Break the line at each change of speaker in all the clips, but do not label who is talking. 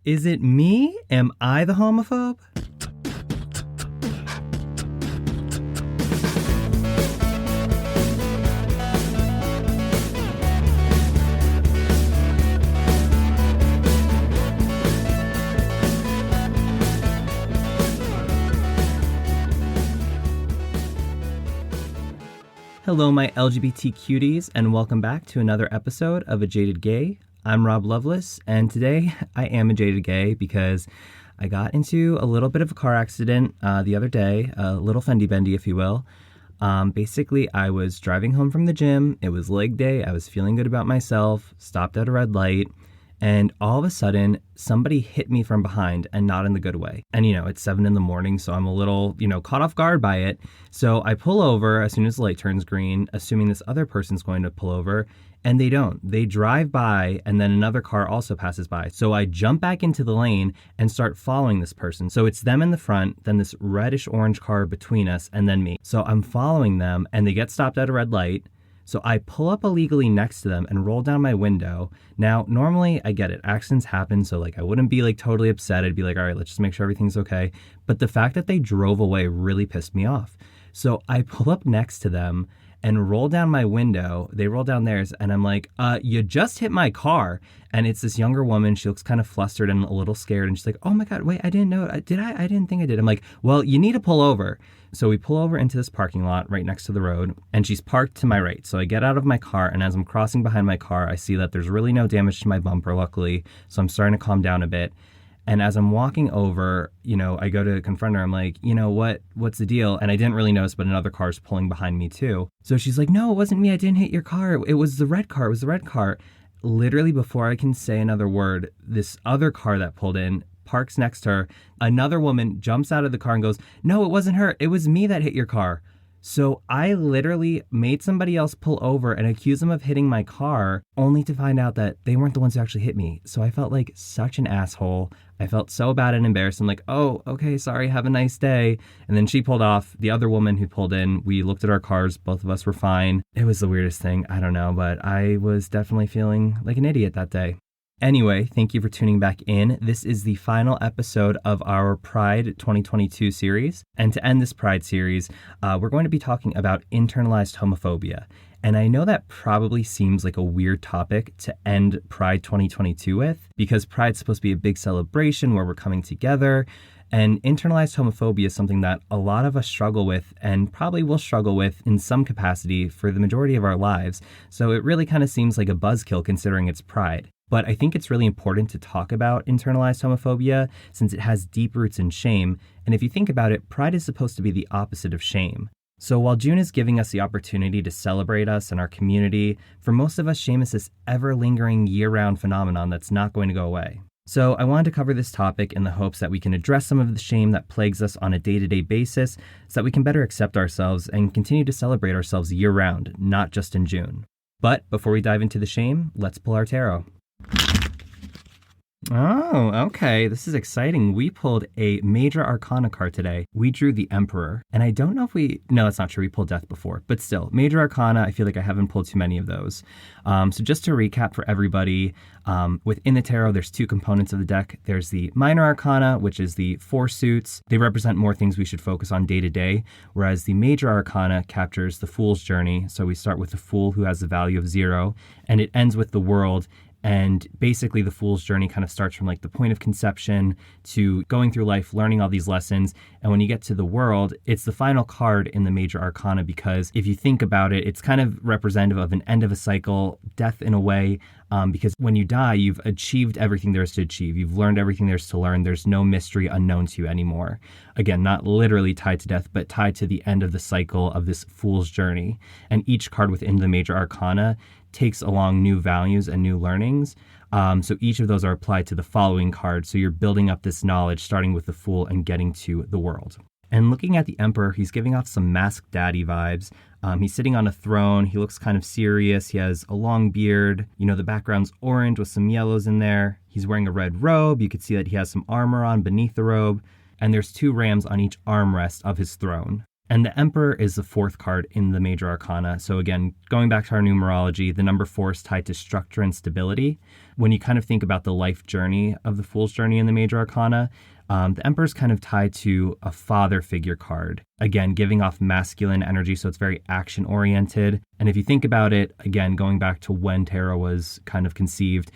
Is it me? Am I the homophobe? Hello, my LGBT cuties, and welcome back to another episode of A Jaded Gay. I'm Rob Lovelace, and today I am a jaded gay because I got into a little bit of a car accident the other day, a little fendy bendy, if you will. Basically, I was driving home from the gym. It was leg day. I was feeling good about myself, stopped at a red light, and all of a sudden, somebody hit me from behind, and not in the good way. And, it's 7 a.m, so I'm a little, caught off guard by it. So I pull over as soon as the light turns green, assuming this other person's going to pull over, and they don't. They drive by, and then another car also passes by. So I jump back into the lane and start following this person. So it's them in the front, then this reddish-orange car between us, and then me. So I'm following them, and they get stopped at a red light. So I pull up illegally next to them and roll down my window. Now, normally, I get it. Accidents happen, so I wouldn't be totally upset. I'd be like, all right, let's just make sure everything's okay. But the fact that they drove away really pissed me off. So I pull up next to them and roll down my window. They roll down theirs, and I'm like, you just hit my car. And it's this younger woman. She looks kind of flustered and a little scared. And she's like, oh my God, wait, I didn't know. Did I? I didn't think I did. I'm like, well, you need to pull over. So we pull over into this parking lot right next to the road, and she's parked to my right. So I get out of my car, and as I'm crossing behind my car, I see that there's really no damage to my bumper, luckily. So I'm starting to calm down a bit. And as I'm walking over, I go to confront her. I'm like, what's the deal? And I didn't really notice, but another car's pulling behind me too. So she's like, no, it wasn't me. I didn't hit your car. It was the red car. It was the red car. Literally before I can say another word, this other car that pulled in parks next to her. Another woman jumps out of the car and goes, no, it wasn't her. It was me that hit your car. So I literally made somebody else pull over and accuse them of hitting my car, only to find out that they weren't the ones who actually hit me. So I felt like such an asshole. I felt so bad and embarrassed. I'm like, oh, okay, sorry, have a nice day. And then she pulled off. The other woman who pulled in, we looked at our cars. Both of us were fine. It was the weirdest thing. I don't know, but I was definitely feeling like an idiot that day. Anyway, thank you for tuning back in. This is the final episode of our Pride 2022 series. And to end this Pride series, we're going to be talking about internalized homophobia. And I know that probably seems like a weird topic to end Pride 2022 with, because Pride's supposed to be a big celebration where we're coming together. And internalized homophobia is something that a lot of us struggle with and probably will struggle with in some capacity for the majority of our lives. So it really kind of seems like a buzzkill considering it's Pride. But I think it's really important to talk about internalized homophobia since it has deep roots in shame. And if you think about it, Pride is supposed to be the opposite of shame. So while June is giving us the opportunity to celebrate us and our community, for most of us, shame is this ever-lingering year-round phenomenon that's not going to go away. So I wanted to cover this topic in the hopes that we can address some of the shame that plagues us on a day-to-day basis so that we can better accept ourselves and continue to celebrate ourselves year-round, not just in June. But before we dive into the shame, let's pull our tarot. Oh, okay. This is exciting. We pulled a major arcana card today. We drew the Emperor. And I don't know if no, that's not true. We pulled Death before. But still, major arcana, I feel like I haven't pulled too many of those. So just to recap for everybody, within the tarot, there's two components of the deck. There's the minor arcana, which is the 4 suits. They represent more things we should focus on day to day, whereas the major arcana captures the Fool's journey. So we start with the Fool, who has the value of 0, and it ends with the World. And basically the Fool's journey kind of starts from the point of conception to going through life, learning all these lessons. And when you get to the World, it's the final card in the major arcana, because if you think about it, it's kind of representative of an end of a cycle, death in a way, because when you die, you've achieved everything there is to achieve. You've learned everything there is to learn. There's no mystery unknown to you anymore. Again, not literally tied to death, but tied to the end of the cycle of this Fool's journey. And each card within the major arcana takes along new values and new learnings. So each of those are applied to the following card. So you're building up this knowledge, starting with the Fool and getting to the World. And looking at the Emperor, he's giving off some masked daddy vibes. He's sitting on a throne. He looks kind of serious. He has a long beard. The background's orange with some yellows in there. He's wearing a red robe. You could see that he has some armor on beneath the robe. And there's 2 rams on each armrest of his throne. And the Emperor is the fourth card in the major arcana. So again, going back to our numerology, the number 4 is tied to structure and stability. When you kind of think about the life journey of the Fool's journey in the major arcana, the Emperor is kind of tied to a father figure card. Again, giving off masculine energy, so it's very action oriented. And if you think about it, again, going back to when tarot was kind of conceived,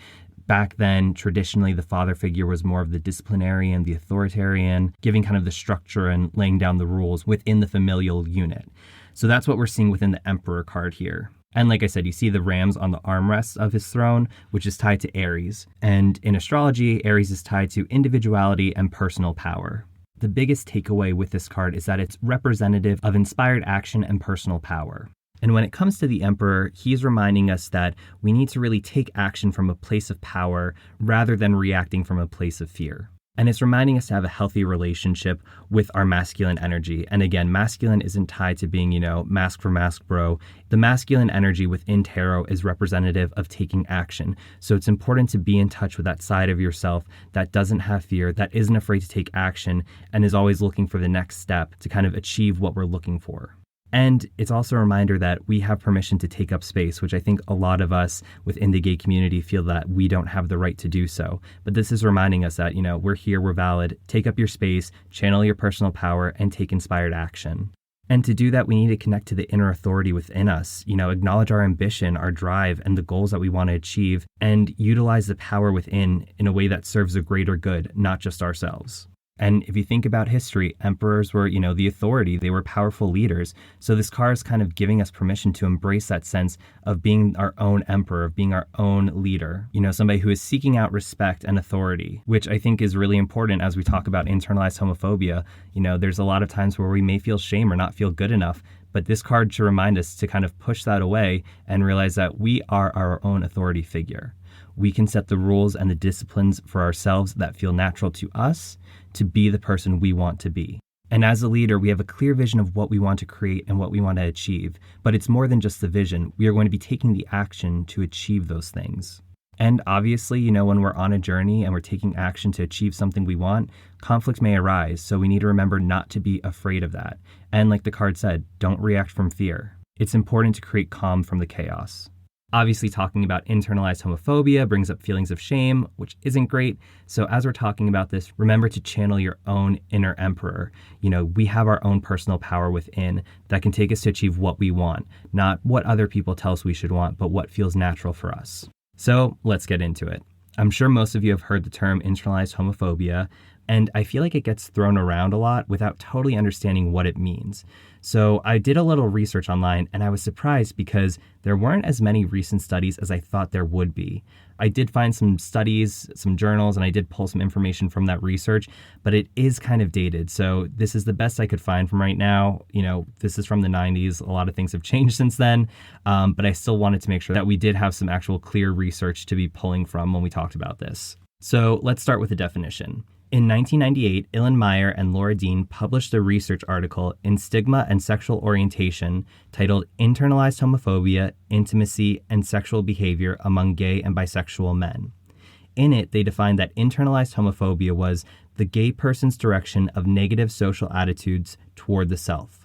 back then, traditionally, the father figure was more of the disciplinarian, the authoritarian, giving kind of the structure and laying down the rules within the familial unit. So that's what we're seeing within the Emperor card here. And like I said, you see the rams on the armrests of his throne, which is tied to Aries. And in astrology, Aries is tied to individuality and personal power. The biggest takeaway with this card is that it's representative of inspired action and personal power. And when it comes to the Emperor, he's reminding us that we need to really take action from a place of power rather than reacting from a place of fear. And it's reminding us to have a healthy relationship with our masculine energy. And again, masculine isn't tied to being, mask for mask bro. The masculine energy within tarot is representative of taking action. So it's important to be in touch with that side of yourself that doesn't have fear, that isn't afraid to take action, and is always looking for the next step to kind of achieve what we're looking for. And it's also a reminder that we have permission to take up space, which I think a lot of us within the gay community feel that we don't have the right to do so. But this is reminding us that, we're here, we're valid, take up your space, channel your personal power, and take inspired action. And to do that, we need to connect to the inner authority within us, acknowledge our ambition, our drive, and the goals that we want to achieve, and utilize the power within in a way that serves a greater good, not just ourselves. And if you think about history, emperors were, the authority. They were powerful leaders. So this card is kind of giving us permission to embrace that sense of being our own emperor, of being our own leader, somebody who is seeking out respect and authority, which I think is really important as we talk about internalized homophobia. There's a lot of times where we may feel shame or not feel good enough, but this card should remind us to kind of push that away and realize that we are our own authority figure. We can set the rules and the disciplines for ourselves that feel natural to us to be the person we want to be. And as a leader, we have a clear vision of what we want to create and what we want to achieve. But it's more than just the vision. We are going to be taking the action to achieve those things. And obviously, when we're on a journey and we're taking action to achieve something we want, conflict may arise. So we need to remember not to be afraid of that. And like the card said, don't react from fear. It's important to create calm from the chaos. Obviously, talking about internalized homophobia brings up feelings of shame, which isn't great. So as we're talking about this, remember to channel your own inner emperor. We have our own personal power within that can take us to achieve what we want, not what other people tell us we should want, but what feels natural for us. So let's get into it. I'm sure most of you have heard the term internalized homophobia, and I feel like it gets thrown around a lot without totally understanding what it means. So I did a little research online, and I was surprised because there weren't as many recent studies as I thought there would be. I did find some studies, some journals, and I did pull some information from that research, but it is kind of dated. So this is the best I could find from right now. This is from the 90s. A lot of things have changed since then, but I still wanted to make sure that we did have some actual clear research to be pulling from when we talked about this. So let's start with the definition. In 1998, Ilan Meyer and Laura Dean published a research article in Stigma and Sexual Orientation titled Internalized Homophobia, Intimacy, and Sexual Behavior Among Gay and Bisexual Men. In it, they defined that internalized homophobia was the gay person's direction of negative social attitudes toward the self.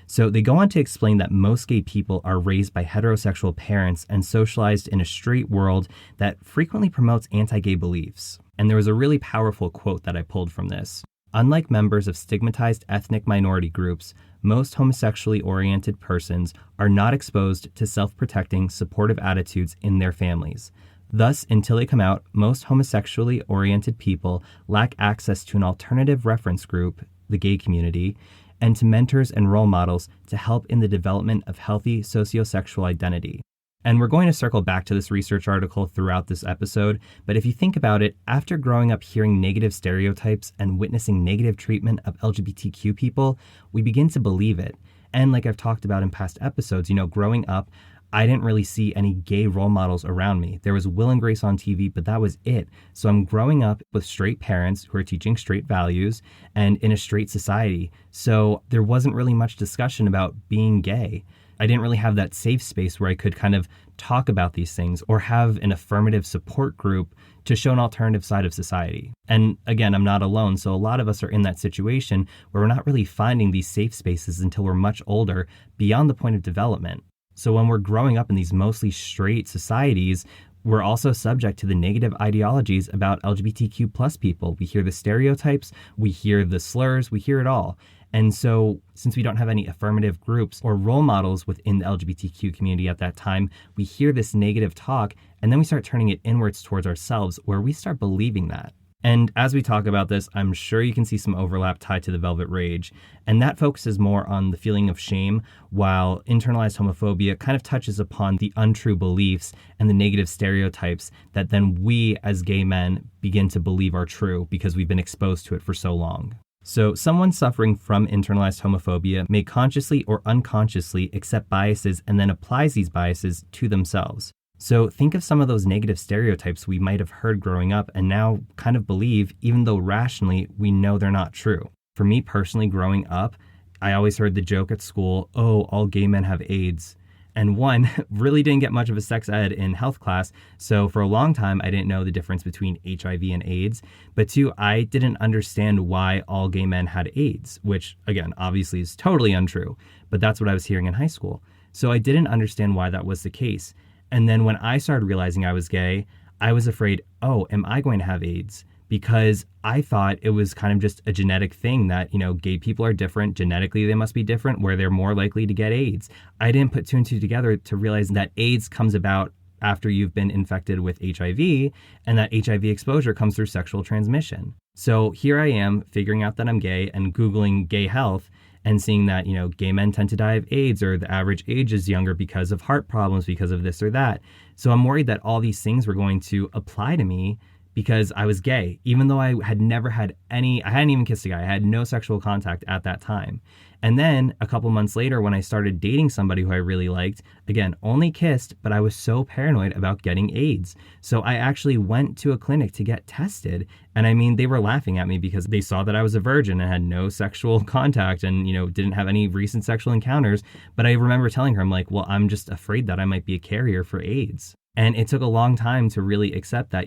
So they go on to explain that most gay people are raised by heterosexual parents and socialized in a straight world that frequently promotes anti-gay beliefs. And there was a really powerful quote that I pulled from this. Unlike members of stigmatized ethnic minority groups, most homosexually oriented persons are not exposed to self-protecting, supportive attitudes in their families. Thus, until they come out, most homosexually oriented people lack access to an alternative reference group, the gay community, and to mentors and role models to help in the development of healthy sociosexual identity. And we're going to circle back to this research article throughout this episode, but if you think about it, after growing up hearing negative stereotypes and witnessing negative treatment of LGBTQ people, we begin to believe it. And like I've talked about in past episodes, growing up, I didn't really see any gay role models around me. There was Will and Grace on TV, but that was it. So I'm growing up with straight parents who are teaching straight values and in a straight society. So there wasn't really much discussion about being gay. I didn't really have that safe space where I could kind of talk about these things or have an affirmative support group to show an alternative side of society. And again, I'm not alone. So a lot of us are in that situation where we're not really finding these safe spaces until we're much older, beyond the point of development. So when we're growing up in these mostly straight societies, we're also subject to the negative ideologies about LGBTQ plus people. We hear the stereotypes, we hear the slurs, we hear it all. And so since we don't have any affirmative groups or role models within the LGBTQ community at that time, we hear this negative talk and then we start turning it inwards towards ourselves, where we start believing that. And as we talk about this, I'm sure you can see some overlap tied to the Velvet Rage. And that focuses more on the feeling of shame, while internalized homophobia kind of touches upon the untrue beliefs and the negative stereotypes that then we as gay men begin to believe are true because we've been exposed to it for so long. So someone suffering from internalized homophobia may consciously or unconsciously accept biases and then applies these biases to themselves. So think of some of those negative stereotypes we might have heard growing up and now kind of believe, even though rationally we know they're not true. For me personally, growing up, I always heard the joke at school, oh, all gay men have AIDS. And one, really didn't get much of a sex ed in health class, so for a long time I didn't know the difference between HIV and AIDS. But two, I didn't understand why all gay men had AIDS, which again, obviously is totally untrue, but that's what I was hearing in high school. So I didn't understand why that was the case. And then when I started realizing I was gay, I was afraid, oh, am I going to have AIDS? Because I thought it was kind of just a genetic thing that, gay people are different. Genetically, they must be different, where they're more likely to get AIDS. I didn't put two and two together to realize that AIDS comes about after you've been infected with HIV, and that HIV exposure comes through sexual transmission. So here I am figuring out that I'm gay and Googling gay health and seeing that, gay men tend to die of AIDS, or the average age is younger because of heart problems, because of this or that. So I'm worried that all these things were going to apply to me because I was gay, even though I had never had I hadn't even kissed a guy. I had no sexual contact at that time. And then a couple months later, when I started dating somebody who I really liked, again, only kissed, but I was so paranoid about getting AIDS. So I actually went to a clinic to get tested. And I mean, they were laughing at me because they saw that I was a virgin and had no sexual contact and, didn't have any recent sexual encounters. But I remember telling her, I'm like, well, I'm just afraid that I might be a carrier for AIDS. And it took a long time to really accept that,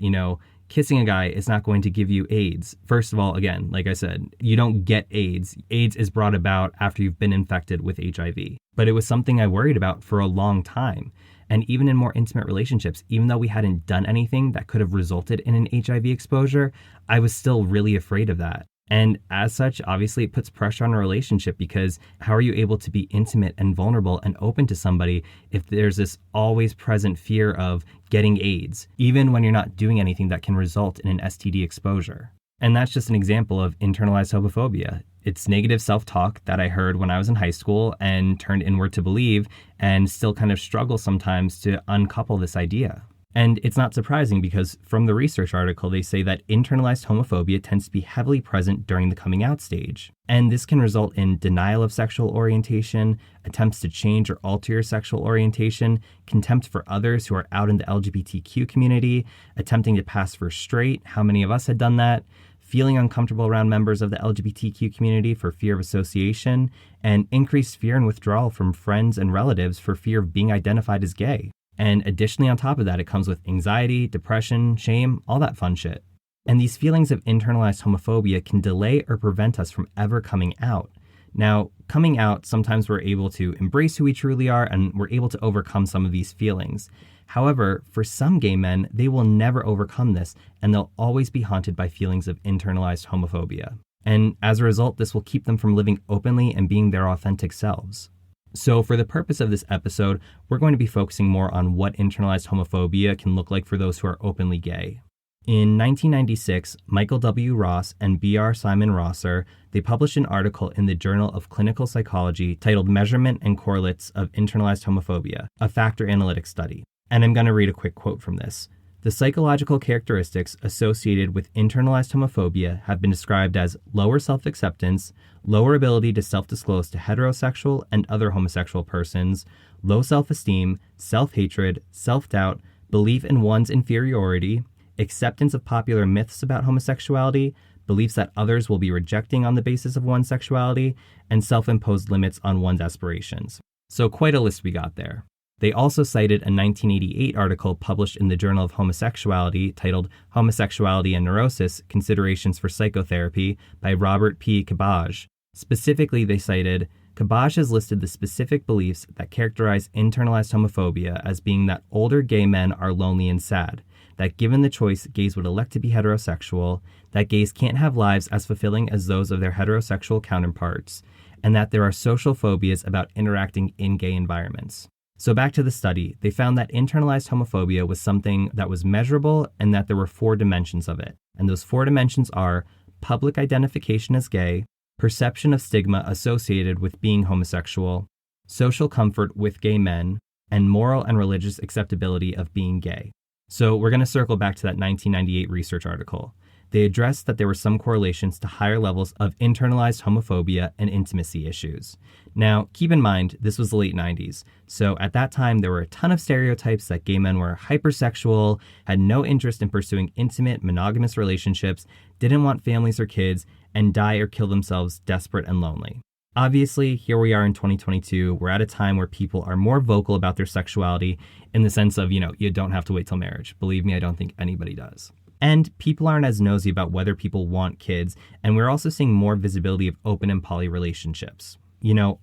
kissing a guy is not going to give you AIDS. First of all, again, like I said, you don't get AIDS. AIDS is brought about after you've been infected with HIV. But it was something I worried about for a long time. And even in more intimate relationships, even though we hadn't done anything that could have resulted in an HIV exposure, I was still really afraid of that. And as such, obviously, it puts pressure on a relationship, because how are you able to be intimate and vulnerable and open to somebody if there's this always present fear of getting AIDS, even when you're not doing anything that can result in an STD exposure? And that's just an example of internalized homophobia. It's negative self-talk that I heard when I was in high school and turned inward to believe, and still kind of struggle sometimes to uncouple this idea. And it's not surprising, because from the research article, they say that internalized homophobia tends to be heavily present during the coming out stage. And this can result in denial of sexual orientation, attempts to change or alter your sexual orientation, contempt for others who are out in the LGBTQ community, attempting to pass for straight. How many of us had done that? Feeling uncomfortable around members of the LGBTQ community for fear of association, and increased fear and withdrawal from friends and relatives for fear of being identified as gay. And additionally, on top of that, it comes with anxiety, depression, shame, all that fun shit. And these feelings of internalized homophobia can delay or prevent us from ever coming out. Now, coming out, sometimes we're able to embrace who we truly are, and we're able to overcome some of these feelings. However, for some gay men, they will never overcome this, and they'll always be haunted by feelings of internalized homophobia. And as a result, this will keep them from living openly and being their authentic selves. So for the purpose of this episode, we're going to be focusing more on what internalized homophobia can look like for those who are openly gay. In 1996, Michael W. Ross and B.R. Simon Rosser, they published an article in the Journal of Clinical Psychology titled Measurement and Correlates of Internalized Homophobia, a Factor Analytic Study. And I'm going to read a quick quote from this. The psychological characteristics associated with internalized homophobia have been described as lower self-acceptance, lower ability to self-disclose to heterosexual and other homosexual persons, low self-esteem, self-hatred, self-doubt, belief in one's inferiority, acceptance of popular myths about homosexuality, beliefs that others will be rejecting on the basis of one's sexuality, and self-imposed limits on one's aspirations. So quite a list we got there. They also cited a 1988 article published in the Journal of Homosexuality titled Homosexuality and Neurosis, Considerations for Psychotherapy by Robert P. Kabaj. Specifically, they cited, Kabaj has listed the specific beliefs that characterize internalized homophobia as being that older gay men are lonely and sad, that given the choice, gays would elect to be heterosexual, that gays can't have lives as fulfilling as those of their heterosexual counterparts, and that there are social phobias about interacting in gay environments. So back to the study, they found that internalized homophobia was something that was measurable and that there were 4 dimensions of it. And those 4 dimensions are public identification as gay, perception of stigma associated with being homosexual, social comfort with gay men, and moral and religious acceptability of being gay. So we're going to circle back to that 1998 research article. They addressed that there were some correlations to higher levels of internalized homophobia and intimacy issues. Now, keep in mind, this was the late 90s. So at that time, there were a ton of stereotypes that gay men were hypersexual, had no interest in pursuing intimate, monogamous relationships, didn't want families or kids, and die or kill themselves desperate and lonely. Obviously, here we are in 2022. We're at a time where people are more vocal about their sexuality in the sense of, you don't have to wait till marriage. Believe me, I don't think anybody does. And people aren't as nosy about whether people want kids, and we're also seeing more visibility of open and poly relationships.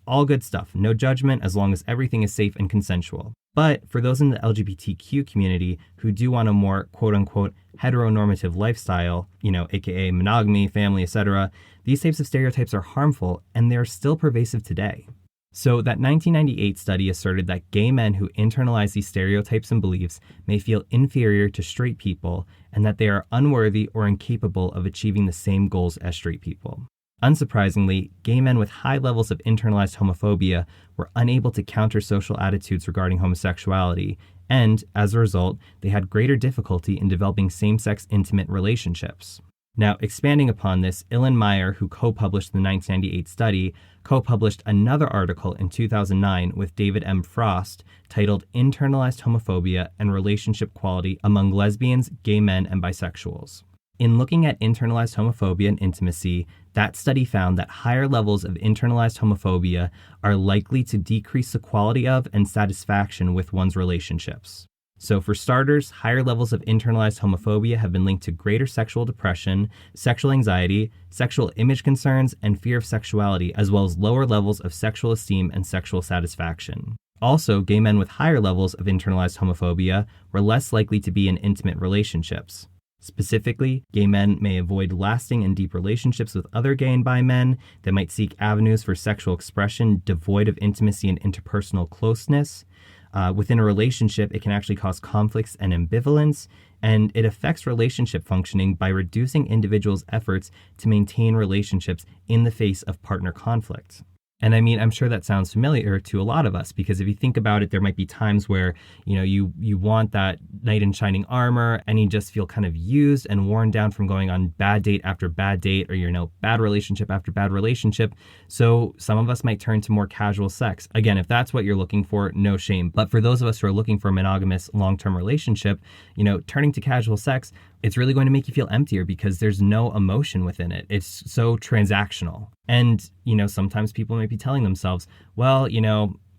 All good stuff, no judgment as long as everything is safe and consensual. But for those in the LGBTQ community who do want a more quote-unquote heteronormative lifestyle, aka monogamy, family, etc., these types of stereotypes are harmful, and they're still pervasive today. So that 1998 study asserted that gay men who internalize these stereotypes and beliefs may feel inferior to straight people and that they are unworthy or incapable of achieving the same goals as straight people. Unsurprisingly, gay men with high levels of internalized homophobia were unable to counter social attitudes regarding homosexuality, and as a result, they had greater difficulty in developing same-sex intimate relationships. Now, expanding upon this, Illan Meyer, who co-published the 1998 study, co-published another article in 2009 with David M. Frost titled Internalized Homophobia and Relationship Quality Among Lesbians, Gay Men, and Bisexuals. In looking at internalized homophobia and intimacy, that study found that higher levels of internalized homophobia are likely to decrease the quality of and satisfaction with one's relationships. So for starters, higher levels of internalized homophobia have been linked to greater sexual depression, sexual anxiety, sexual image concerns, and fear of sexuality, as well as lower levels of sexual esteem and sexual satisfaction. Also, gay men with higher levels of internalized homophobia were less likely to be in intimate relationships. Specifically, gay men may avoid lasting and deep relationships with other gay and bi men. They might seek avenues for sexual expression devoid of intimacy and interpersonal closeness. Within a relationship, it can actually cause conflicts and ambivalence, and it affects relationship functioning by reducing individuals' efforts to maintain relationships in the face of partner conflict. And I mean, I'm sure that sounds familiar to a lot of us, because if you think about it, there might be times where, you want that knight in shining armor and you just feel kind of used and worn down from going on bad date after bad date, or, bad relationship after bad relationship. So some of us might turn to more casual sex. Again, if that's what you're looking for, no shame. But for those of us who are looking for a monogamous long-term relationship, turning to casual sex, it's really going to make you feel emptier because there's no emotion within it. It's so transactional. And, sometimes people might be telling themselves, well,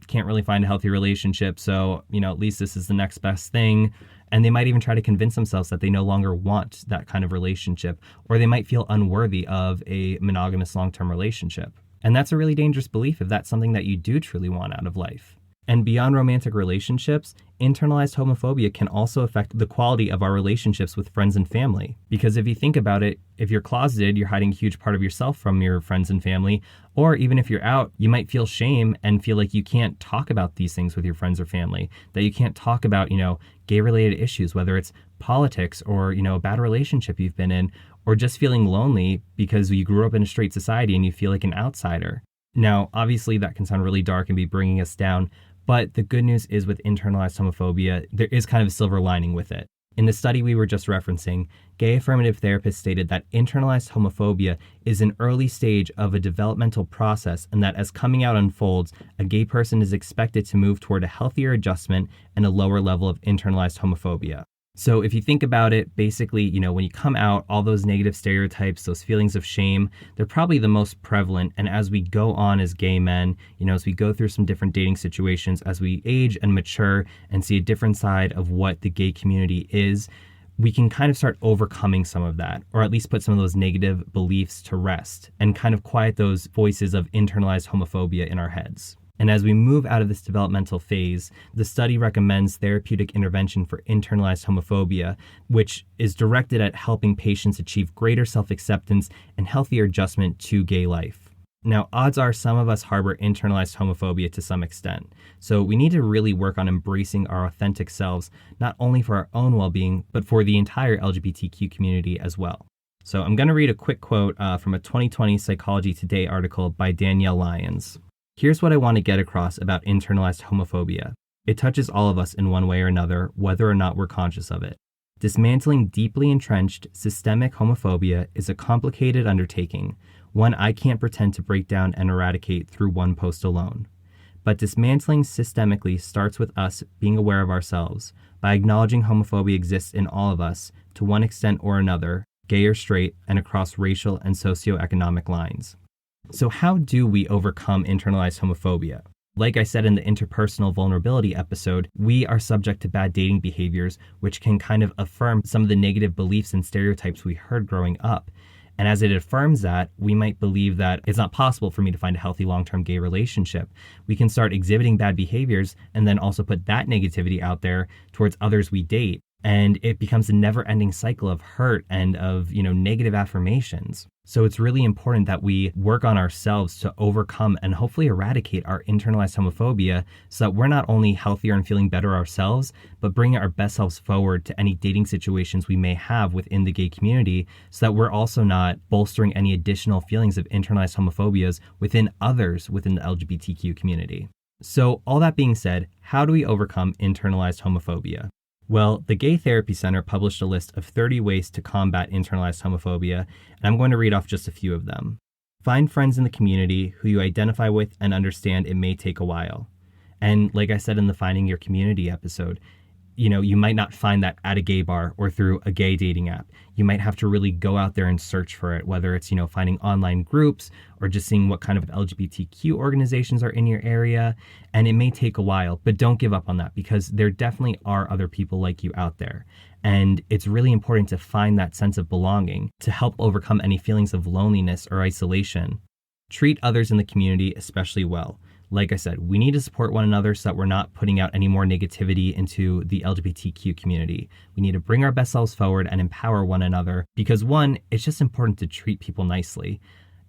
can't really find a healthy relationship, so, at least this is the next best thing. And they might even try to convince themselves that they no longer want that kind of relationship, or they might feel unworthy of a monogamous long-term relationship. And that's a really dangerous belief if that's something that you do truly want out of life. And beyond romantic relationships, internalized homophobia can also affect the quality of our relationships with friends and family. Because if you think about it, if you're closeted, you're hiding a huge part of yourself from your friends and family. Or even if you're out, you might feel shame and feel like you can't talk about these things with your friends or family. That you can't talk about, gay-related issues, whether it's politics or, a bad relationship you've been in, or just feeling lonely because you grew up in a straight society and you feel like an outsider. Now, obviously, that can sound really dark and be bringing us down. But the good news is with internalized homophobia, there is kind of a silver lining with it. In the study we were just referencing, gay affirmative therapists stated that internalized homophobia is an early stage of a developmental process, and that as coming out unfolds, a gay person is expected to move toward a healthier adjustment and a lower level of internalized homophobia. So if you think about it, basically, when you come out, all those negative stereotypes, those feelings of shame, they're probably the most prevalent. And as we go on as gay men, as we go through some different dating situations, as we age and mature and see a different side of what the gay community is, we can kind of start overcoming some of that, or at least put some of those negative beliefs to rest and kind of quiet those voices of internalized homophobia in our heads. And as we move out of this developmental phase, the study recommends therapeutic intervention for internalized homophobia, which is directed at helping patients achieve greater self-acceptance and healthier adjustment to gay life. Now, odds are some of us harbor internalized homophobia to some extent. So we need to really work on embracing our authentic selves, not only for our own well-being, but for the entire LGBTQ community as well. So I'm going to read a quick quote from a 2020 Psychology Today article by Danielle Lyons. Here's what I want to get across about internalized homophobia. It touches all of us in one way or another, whether or not we're conscious of it. Dismantling deeply entrenched, systemic homophobia is a complicated undertaking, one I can't pretend to break down and eradicate through one post alone. But dismantling systemically starts with us being aware of ourselves, by acknowledging homophobia exists in all of us, to one extent or another, gay or straight, and across racial and socioeconomic lines. So how do we overcome internalized homophobia? Like I said in the interpersonal vulnerability episode, we are subject to bad dating behaviors, which can kind of affirm some of the negative beliefs and stereotypes we heard growing up. And as it affirms that, we might believe that it's not possible for me to find a healthy long-term gay relationship. We can start exhibiting bad behaviors and then also put that negativity out there towards others we date. And it becomes a never-ending cycle of hurt and of, negative affirmations. So it's really important that we work on ourselves to overcome and hopefully eradicate our internalized homophobia so that we're not only healthier and feeling better ourselves, but bringing our best selves forward to any dating situations we may have within the gay community so that we're also not bolstering any additional feelings of internalized homophobias within others within the LGBTQ community. So all that being said, how do we overcome internalized homophobia? Well, the Gay Therapy Center published a list of 30 ways to combat internalized homophobia, and I'm going to read off just a few of them. Find friends in the community who you identify with and understand it may take a while. And like I said in the Finding Your Community episode, you might not find that at a gay bar or through a gay dating app. You might have to really go out there and search for it, whether it's, finding online groups or just seeing what kind of LGBTQ organizations are in your area. And it may take a while, but don't give up on that because there definitely are other people like you out there. And it's really important to find that sense of belonging to help overcome any feelings of loneliness or isolation. Treat others in the community especially well. Like I said, we need to support one another so that we're not putting out any more negativity into the LGBTQ community. We need to bring our best selves forward and empower one another because one, it's just important to treat people nicely.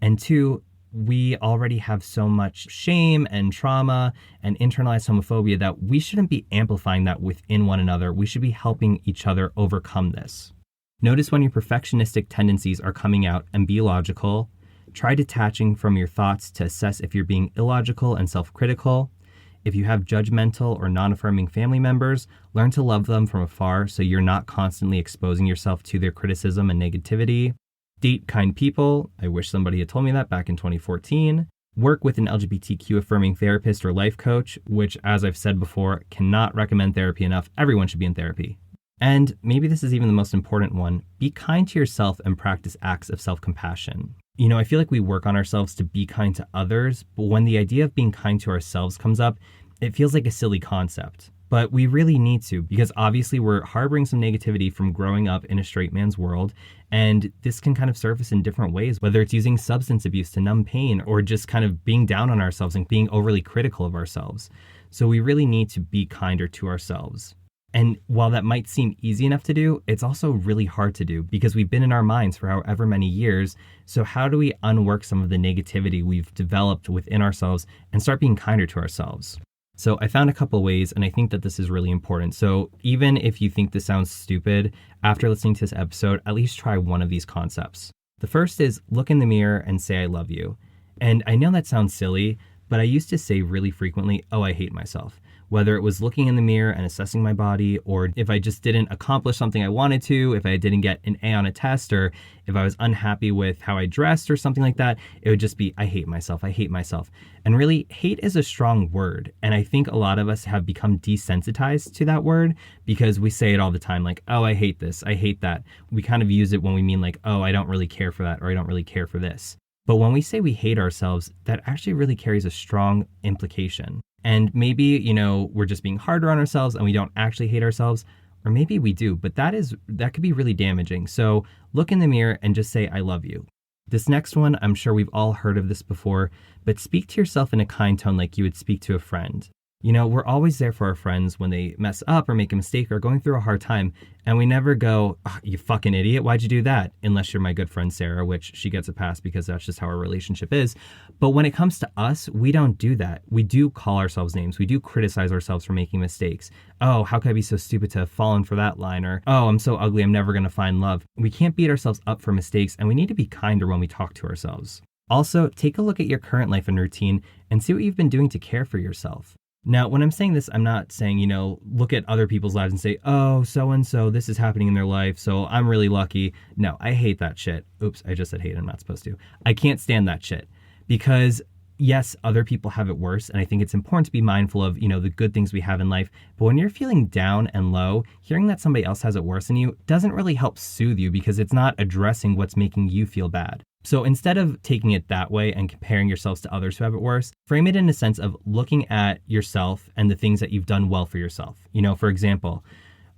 And two, we already have so much shame and trauma and internalized homophobia that we shouldn't be amplifying that within one another. We should be helping each other overcome this. Notice when your perfectionistic tendencies are coming out and be logical. Try detaching from your thoughts to assess if you're being illogical and self-critical. If you have judgmental or non-affirming family members, learn to love them from afar so you're not constantly exposing yourself to their criticism and negativity. Date kind people. I wish somebody had told me that back in 2014. Work with an LGBTQ affirming therapist or life coach, which, as I've said before, cannot recommend therapy enough. Everyone should be in therapy. And maybe this is even the most important one. Be kind to yourself and practice acts of self-compassion. I feel like we work on ourselves to be kind to others, but when the idea of being kind to ourselves comes up, it feels like a silly concept. But we really need to, because obviously we're harboring some negativity from growing up in a straight man's world, and this can kind of surface in different ways, whether it's using substance abuse to numb pain or just kind of being down on ourselves and being overly critical of ourselves. So we really need to be kinder to ourselves. And while that might seem easy enough to do, it's also really hard to do because we've been in our minds for however many years. So how do we unwork some of the negativity we've developed within ourselves and start being kinder to ourselves? So I found a couple ways, and I think that this is really important. So even if you think this sounds stupid, after listening to this episode, at least try one of these concepts. The first is look in the mirror and say, I love you. And I know that sounds silly, but I used to say really frequently, oh, I hate myself, whether it was looking in the mirror and assessing my body, or if I just didn't accomplish something I wanted to, if I didn't get an A on a test, or if I was unhappy with how I dressed or something like that, it would just be, I hate myself, I hate myself. And really, hate is a strong word. And I think a lot of us have become desensitized to that word because we say it all the time, like, oh, I hate this, I hate that. We kind of use it when we mean like, oh, I don't really care for that, or I don't really care for this. But when we say we hate ourselves, that actually really carries a strong implication. And maybe, we're just being harder on ourselves and we don't actually hate ourselves, or maybe we do, but that could be really damaging. So look in the mirror and just say, I love you. This next one, I'm sure we've all heard of this before, but speak to yourself in a kind tone like you would speak to a friend. We're always there for our friends when they mess up or make a mistake or going through a hard time. And we never go, oh, you fucking idiot, why'd you do that? Unless you're my good friend Sarah, which she gets a pass because that's just how our relationship is. But when it comes to us, we don't do that. We do call ourselves names. We do criticize ourselves for making mistakes. Oh, how could I be so stupid to have fallen for that line? Or, oh, I'm so ugly, I'm never going to find love. We can't beat ourselves up for mistakes, and we need to be kinder when we talk to ourselves. Also, take a look at your current life and routine and see what you've been doing to care for yourself. Now, when I'm saying this, I'm not saying, look at other people's lives and say, oh, so-and-so, this is happening in their life, so I'm really lucky. No, I hate that shit. Oops, I just said hate, I'm not supposed to. I can't stand that shit because, yes, other people have it worse, and I think it's important to be mindful of, the good things we have in life. But when you're feeling down and low, hearing that somebody else has it worse than you doesn't really help soothe you because it's not addressing what's making you feel bad. So instead of taking it that way and comparing yourselves to others who have it worse, frame it in a sense of looking at yourself and the things that you've done well for yourself. For example,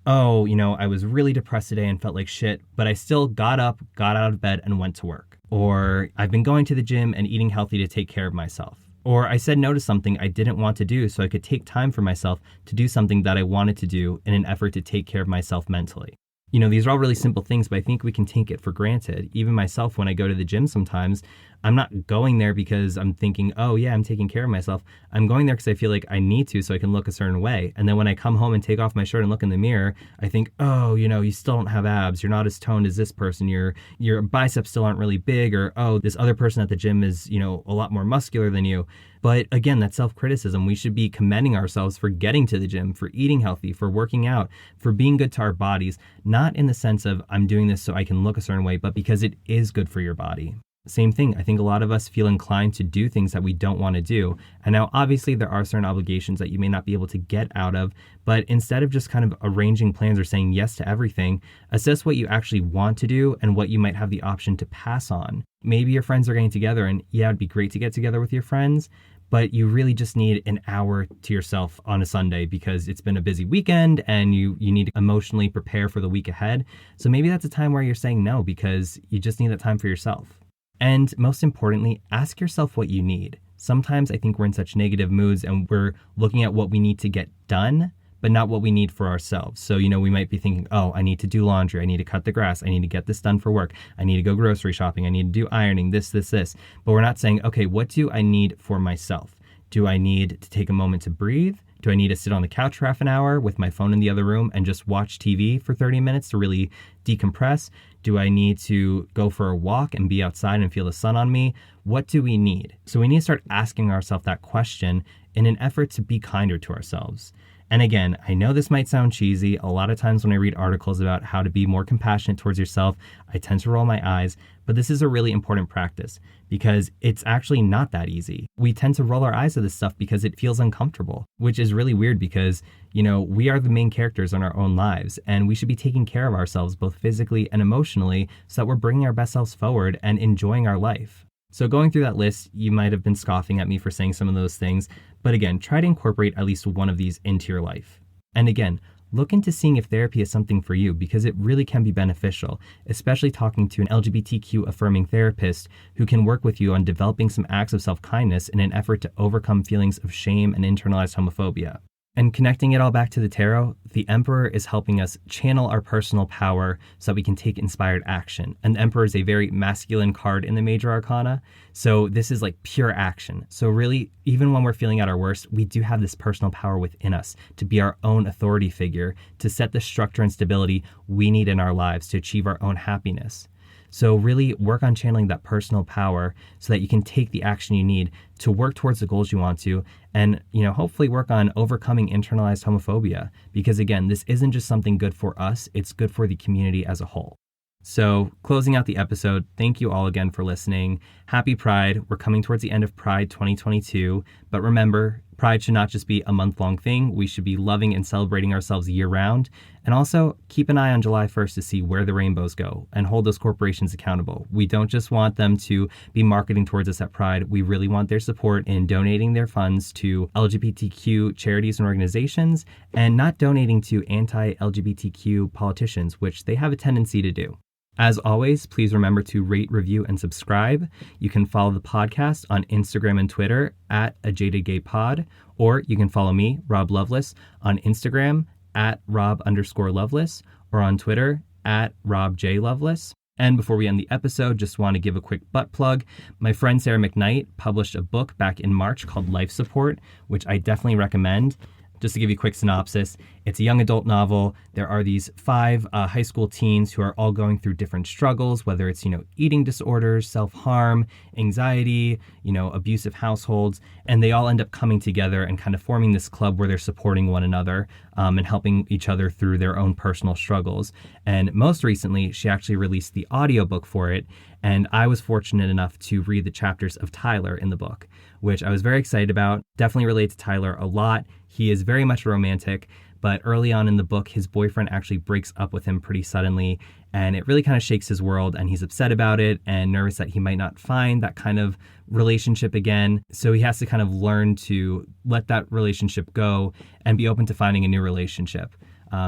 oh, I was really depressed today and felt like shit, but I still got up, got out of bed and went to work. Or I've been going to the gym and eating healthy to take care of myself. Or I said no to something I didn't want to do so I could take time for myself to do something that I wanted to do in an effort to take care of myself mentally. These are all really simple things, but I think we can take it for granted. Even myself, when I go to the gym sometimes, I'm not going there because I'm thinking, oh yeah, I'm taking care of myself. I'm going there because I feel like I need to so I can look a certain way. And then when I come home and take off my shirt and look in the mirror, I think, oh, you still don't have abs. You're not as toned as this person. Your biceps still aren't really big. Or, oh, this other person at the gym is, a lot more muscular than you. But again, that's self-criticism. We should be commending ourselves for getting to the gym, for eating healthy, for working out, for being good to our bodies, not in the sense of I'm doing this so I can look a certain way, but because it is good for your body. Same thing. I think a lot of us feel inclined to do things that we don't want to do. And now, obviously, there are certain obligations that you may not be able to get out of. But instead of just kind of arranging plans or saying yes to everything, assess what you actually want to do and what you might have the option to pass on. Maybe your friends are getting together and yeah, it'd be great to get together with your friends, but you really just need an hour to yourself on a Sunday because it's been a busy weekend and you need to emotionally prepare for the week ahead. So maybe that's a time where you're saying no because you just need that time for yourself. And most importantly, ask yourself what you need. Sometimes I think we're in such negative moods and we're looking at what we need to get done, but not what we need for ourselves. So, we might be thinking, oh, I need to do laundry. I need to cut the grass. I need to get this done for work. I need to go grocery shopping. I need to do ironing, this. But we're not saying, okay, what do I need for myself? Do I need to take a moment to breathe? Do I need to sit on the couch for half an hour with my phone in the other room and just watch TV for 30 minutes to really decompress? Do I need to go for a walk and be outside and feel the sun on me? What do we need? So we need to start asking ourselves that question in an effort to be kinder to ourselves. And again, I know this might sound cheesy. A lot of times when I read articles about how to be more compassionate towards yourself, I tend to roll my eyes. But this is a really important practice because it's actually not that easy. We tend to roll our eyes at this stuff because it feels uncomfortable, which is really weird because, we are the main characters in our own lives and we should be taking care of ourselves both physically and emotionally so that we're bringing our best selves forward and enjoying our life. So going through that list, you might have been scoffing at me for saying some of those things, but again, try to incorporate at least one of these into your life. And again, look into seeing if therapy is something for you because it really can be beneficial, especially talking to an LGBTQ affirming therapist who can work with you on developing some acts of self-kindness in an effort to overcome feelings of shame and internalized homophobia. And connecting it all back to the tarot, the Emperor is helping us channel our personal power so that we can take inspired action. And the Emperor is a very masculine card in the major arcana. So this is like pure action. So really, even when we're feeling at our worst, we do have this personal power within us to be our own authority figure, to set the structure and stability we need in our lives to achieve our own happiness. So really work on channeling that personal power so that you can take the action you need to work towards the goals you want to, and hopefully work on overcoming internalized homophobia, because again, this isn't just something good for us, it's good for the community as a whole. So closing out the episode, thank you all again for listening. Happy Pride. We're coming towards the end of Pride 2022, but remember, Pride should not just be a month-long thing. We should be loving and celebrating ourselves year-round. And also, keep an eye on July 1st to see where the rainbows go and hold those corporations accountable. We don't just want them to be marketing towards us at Pride. We really want their support in donating their funds to LGBTQ charities and organizations, and not donating to anti-LGBTQ politicians, which they have a tendency to do. As always, please remember to rate, review, and subscribe. You can follow the podcast on Instagram and Twitter at @AJadedGayPod, or you can follow me, Rob Lovelace, on Instagram at Rob_Lovelace, or on Twitter at RobJLovelace. And before we end the episode, just want to give a quick butt plug. My friend Sarah McKnight published a book back in March called Life Support, which I definitely recommend. Just to give you a quick synopsis, it's a young adult novel. There are these 5 high school teens who are all going through different struggles, whether it's, eating disorders, self-harm, anxiety, abusive households, and they all end up coming together and kind of forming this club where they're supporting one another and helping each other through their own personal struggles. And most recently, she actually released the audiobook for it, and I was fortunate enough to read the chapters of Tyler in the book, which I was very excited about. Definitely relate to Tyler a lot. He is very much romantic, but early on in the book, his boyfriend actually breaks up with him pretty suddenly, and it really kind of shakes his world, and he's upset about it and nervous that he might not find that kind of relationship again. So he has to kind of learn to let that relationship go and be open to finding a new relationship.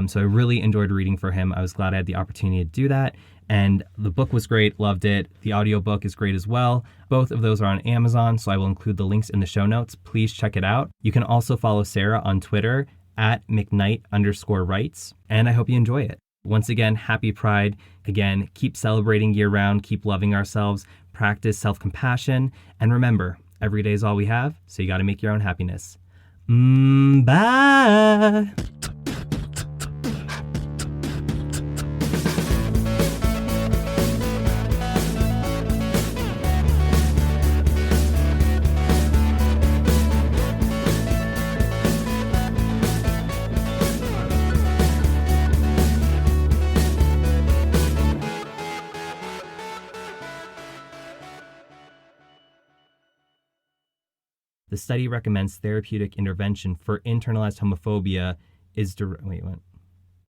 So I really enjoyed reading for him. I was glad I had the opportunity to do that. And the book was great, loved it. The audiobook is great as well. Both of those are on Amazon, so I will include the links in the show notes. Please check it out. You can also follow Sarah on Twitter at McKnight_writes, and I hope you enjoy it. Once again, happy Pride. Again, keep celebrating year-round, keep loving ourselves, practice self-compassion, and remember, every day is all we have, so you got to make your own happiness. Bye! The study recommends therapeutic intervention for internalized homophobia is wait, what?